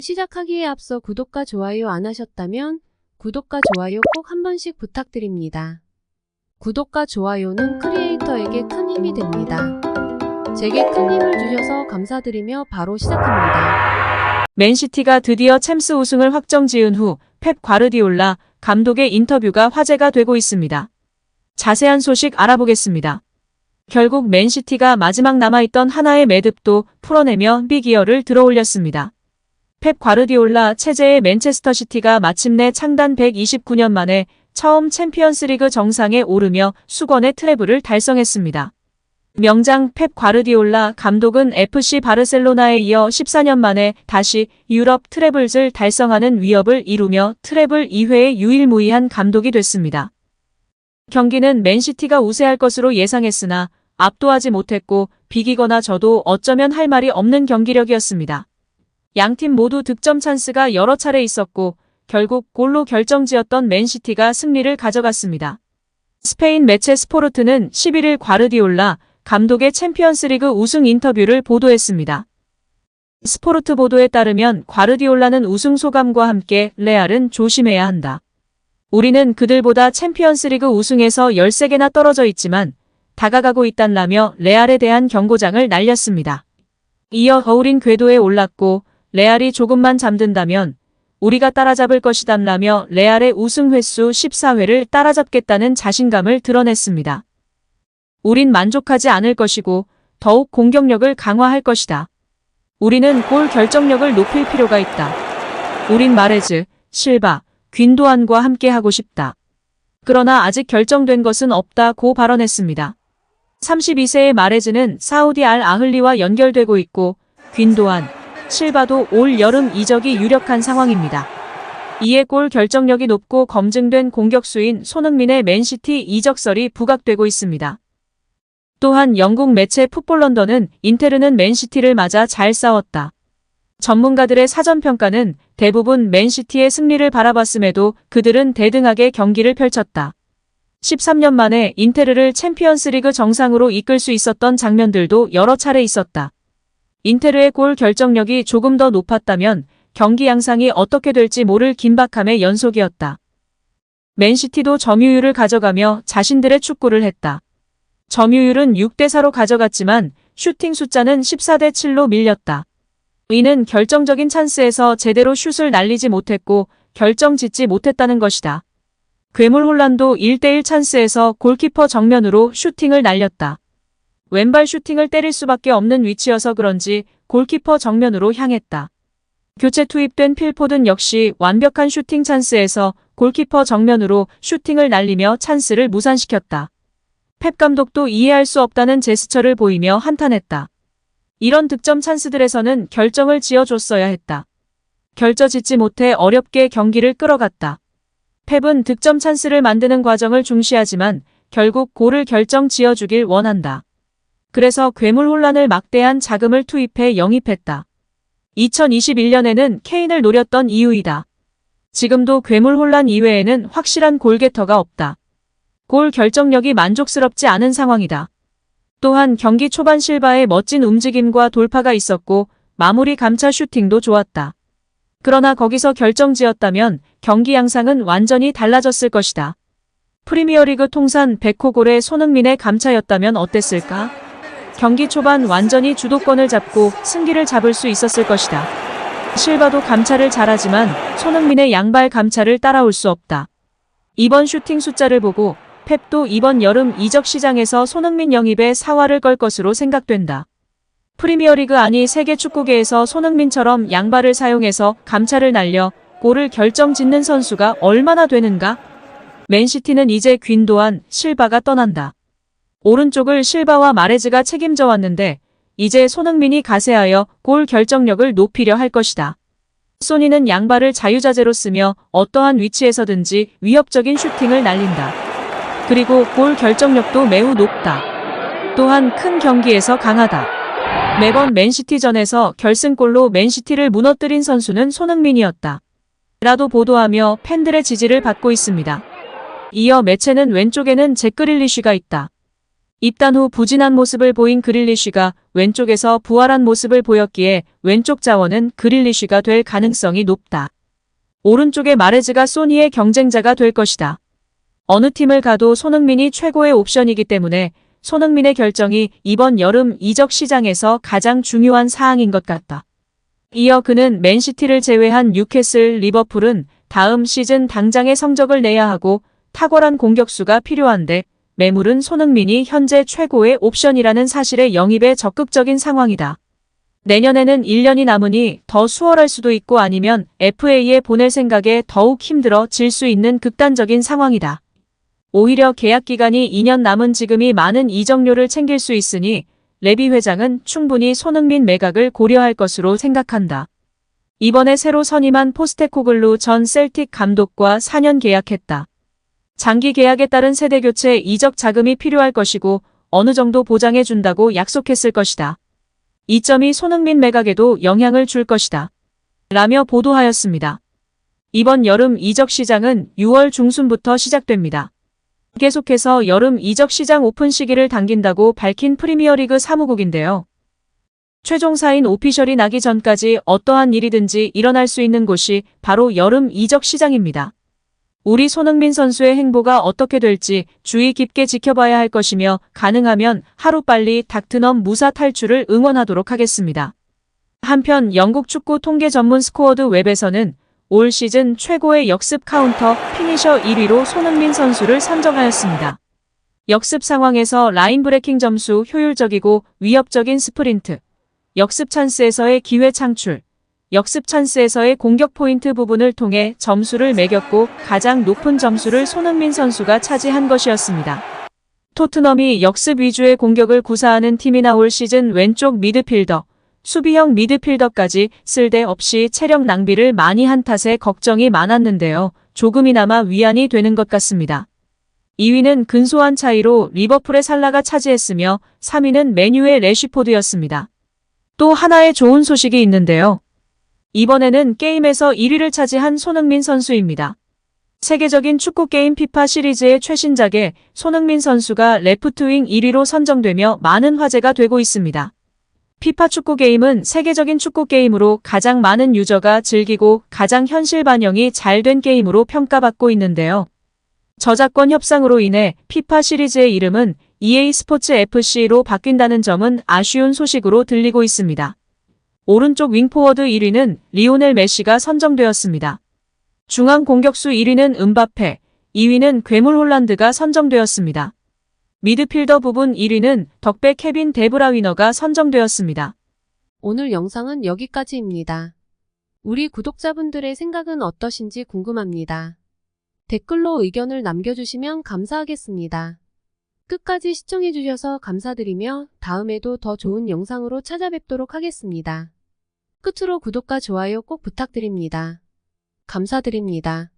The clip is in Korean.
시작하기에 앞서 구독과 좋아요 안 하셨다면 구독과 좋아요 꼭 한 번씩 부탁드립니다. 구독과 좋아요는 크리에이터에게 큰 힘이 됩니다. 제게 큰 힘을 주셔서 감사드리며 바로 시작합니다. 맨시티가 드디어 챔스 우승을 확정지은 후 펩 과르디올라 감독의 인터뷰가 화제가 되고 있습니다. 자세한 소식 알아보겠습니다. 결국 맨시티가 마지막 남아있던 하나의 매듭도 풀어내며 빅이어를 들어올렸습니다. 펩 과르디올라 체제의 맨체스터 시티가 마침내 창단 129년 만에 처음 챔피언스리그 정상에 오르며 수건의 트래블을 달성했습니다. 명장 펩 과르디올라 감독은 FC 바르셀로나에 이어 14년 만에 다시 유럽 트래블을 달성하는 위협을 이루며 트래블 2회의 유일무이한 감독이 됐습니다. 경기는 맨시티가 우세할 것으로 예상했으나 압도하지 못했고 비기거나 져도 어쩌면 할 말이 없는 경기력이었습니다. 양팀 모두 득점 찬스가 여러 차례 있었고 결국 골로 결정지었던 맨시티가 승리를 가져갔습니다. 스페인 매체 스포르트는 11일 과르디올라 감독의 챔피언스리그 우승 인터뷰를 보도했습니다. 스포르트 보도에 따르면 과르디올라는 우승 소감과 함께 레알은 조심해야 한다. 우리는 그들보다 챔피언스리그 우승에서 13개나 떨어져 있지만 다가가고 있단라며 레알에 대한 경고장을 날렸습니다. 이어 거울인 궤도에 올랐고 레알이 조금만 잠든다면 우리가 따라잡을 것이다라며 레알의 우승 횟수 14회를 따라잡겠다는 자신감을 드러냈습니다. 우린 만족하지 않을 것이고 더욱 공격력을 강화할 것이다. 우리는 골 결정력을 높일 필요가 있다. 우린 마레즈, 실바, 귄도안과 함께 하고 싶다. 그러나 아직 결정된 것은 없다고 발언했습니다. 32세의 마레즈는 사우디 알 아흘리와 연결되고 있고 귄도안, 실바도 올 여름 이적이 유력한 상황입니다. 이에 골 결정력이 높고 검증된 공격수인 손흥민의 맨시티 이적설이 부각되고 있습니다. 또한 영국 매체 풋볼 런던은 인테르는 맨시티를 맞아 잘 싸웠다. 전문가들의 사전평가는 대부분 맨시티의 승리를 바라봤음에도 그들은 대등하게 경기를 펼쳤다. 13년 만에 인테르를 챔피언스리그 정상으로 이끌 수 있었던 장면들도 여러 차례 있었다. 인테르의 골 결정력이 조금 더 높았다면 경기 양상이 어떻게 될지 모를 긴박함의 연속이었다. 맨시티도 점유율을 가져가며 자신들의 축구를 했다. 점유율은 6대4로 가져갔지만 슈팅 숫자는 14대7로 밀렸다. 이는 결정적인 찬스에서 제대로 슛을 날리지 못했고 결정짓지 못했다는 것이다. 괴물 혼란도 1대1 찬스에서 골키퍼 정면으로 슈팅을 날렸다. 왼발 슈팅을 때릴 수밖에 없는 위치여서 그런지 골키퍼 정면으로 향했다. 교체 투입된 필포든 역시 완벽한 슈팅 찬스에서 골키퍼 정면으로 슈팅을 날리며 찬스를 무산시켰다. 펩 감독도 이해할 수 없다는 제스처를 보이며 한탄했다. 이런 득점 찬스들에서는 결정을 지어줬어야 했다. 결정짓지 못해 어렵게 경기를 끌어갔다. 펩은 득점 찬스를 만드는 과정을 중시하지만 결국 골을 결정 지어주길 원한다. 그래서 괴물 혼란을 막대한 자금을 투입해 영입했다. 2021년에는 케인을 노렸던 이유이다. 지금도 괴물 혼란 이외에는 확실한 골게터가 없다. 골 결정력이 만족스럽지 않은 상황이다. 또한 경기 초반 실바의 멋진 움직임과 돌파가 있었고 마무리 감차 슈팅도 좋았다. 그러나 거기서 결정지었다면 경기 양상은 완전히 달라졌을 것이다. 프리미어리그 통산 100호 골의 손흥민의 감차였다면 어땠을까? 경기 초반 완전히 주도권을 잡고 승기를 잡을 수 있었을 것이다. 실바도 감차를 잘하지만 손흥민의 양발 감차를 따라올 수 없다. 이번 슈팅 숫자를 보고 펩도 이번 여름 이적 시장에서 손흥민 영입에 사활을 걸 것으로 생각된다. 프리미어리그 아니 세계 축구계에서 손흥민처럼 양발을 사용해서 감차를 날려 골을 결정짓는 선수가 얼마나 되는가? 맨시티는 이제 귄도안, 실바가 떠난다. 오른쪽을 실바와 마레즈가 책임져 왔는데 이제 손흥민이 가세하여 골 결정력을 높이려 할 것이다. 소니는 양발을 자유자재로 쓰며 어떠한 위치에서든지 위협적인 슈팅을 날린다. 그리고 골 결정력도 매우 높다. 또한 큰 경기에서 강하다. 매번 맨시티전에서 결승골로 맨시티를 무너뜨린 선수는 손흥민이었다. 라도 보도하며 팬들의 지지를 받고 있습니다. 이어 매체는 왼쪽에는 잭 그릴리쉬가 있다. 입단 후 부진한 모습을 보인 그릴리쉬가 왼쪽에서 부활한 모습을 보였기에 왼쪽 자원은 그릴리쉬가 될 가능성이 높다. 오른쪽의 마레즈가 소니의 경쟁자가 될 것이다. 어느 팀을 가도 손흥민이 최고의 옵션이기 때문에 손흥민의 결정이 이번 여름 이적 시장에서 가장 중요한 사항인 것 같다. 이어 그는 맨시티를 제외한 뉴캐슬, 리버풀은 다음 시즌 당장의 성적을 내야 하고 탁월한 공격수가 필요한데 매물은 손흥민이 현재 최고의 옵션이라는 사실에 영입에 적극적인 상황이다. 내년에는 1년이 남으니 더 수월할 수도 있고 아니면 FA에 보낼 생각에 더욱 힘들어질 수 있는 극단적인 상황이다. 오히려 계약 기간이 2년 남은 지금이 많은 이적료를 챙길 수 있으니 레비 회장은 충분히 손흥민 매각을 고려할 것으로 생각한다. 이번에 새로 선임한 포스테코글루 전 셀틱 감독과 4년 계약했다. 장기 계약에 따른 세대교체 이적 자금이 필요할 것이고 어느 정도 보장해준다고 약속했을 것이다. 이 점이 손흥민 매각에도 영향을 줄 것이다. 라며 보도하였습니다. 이번 여름 이적 시장은 6월 중순부터 시작됩니다. 계속해서 여름 이적 시장 오픈 시기를 당긴다고 밝힌 프리미어리그 사무국인데요. 최종 사인 오피셜이 나기 전까지 어떠한 일이든지 일어날 수 있는 곳이 바로 여름 이적 시장입니다. 우리 손흥민 선수의 행보가 어떻게 될지 주의 깊게 지켜봐야 할 것이며 가능하면 하루빨리 닥트넘 무사 탈출을 응원하도록 하겠습니다. 한편 영국 축구 통계 전문 스코어드 웹에서는 올 시즌 최고의 역습 카운터 피니셔 1위로 손흥민 선수를 선정하였습니다. 역습 상황에서 라인 브레이킹 점수, 효율적이고 위협적인 스프린트, 역습 찬스에서의 기회 창출, 역습 찬스에서의 공격 포인트 부분을 통해 점수를 매겼고 가장 높은 점수를 손흥민 선수가 차지한 것이었습니다. 토트넘이 역습 위주의 공격을 구사하는 팀이나 올 시즌 왼쪽 미드필더, 수비형 미드필더까지 쓸데없이 체력 낭비를 많이 한 탓에 걱정이 많았는데요. 조금이나마 위안이 되는 것 같습니다. 2위는 근소한 차이로 리버풀의 살라가 차지했으며 3위는 맨유의 래쉬포드였습니다. 또 하나의 좋은 소식이 있는데요. 이번에는 게임에서 1위를 차지한 손흥민 선수입니다. 세계적인 축구 게임 피파 시리즈의 최신작에 손흥민 선수가 레프트윙 1위로 선정되며 많은 화제가 되고 있습니다. 피파 축구 게임은 세계적인 축구 게임으로 가장 많은 유저가 즐기고 가장 현실 반영이 잘 된 게임으로 평가받고 있는데요. 저작권 협상으로 인해 피파 시리즈의 이름은 EA 스포츠 FC로 바뀐다는 점은 아쉬운 소식으로 들리고 있습니다. 오른쪽 윙포워드 1위는 리오넬 메시가 선정되었습니다. 중앙 공격수 1위는 음바페, 2위는 괴물 홀란드가 선정되었습니다. 미드필더 부분 1위는 덕배 케빈 데브라위너가 선정되었습니다. 오늘 영상은 여기까지입니다. 우리 구독자분들의 생각은 어떠신지 궁금합니다. 댓글로 의견을 남겨주시면 감사하겠습니다. 끝까지 시청해주셔서 감사드리며 다음에도 더 좋은 영상으로 찾아뵙도록 하겠습니다. 끝으로 구독과 좋아요 꼭 부탁드립니다. 감사드립니다.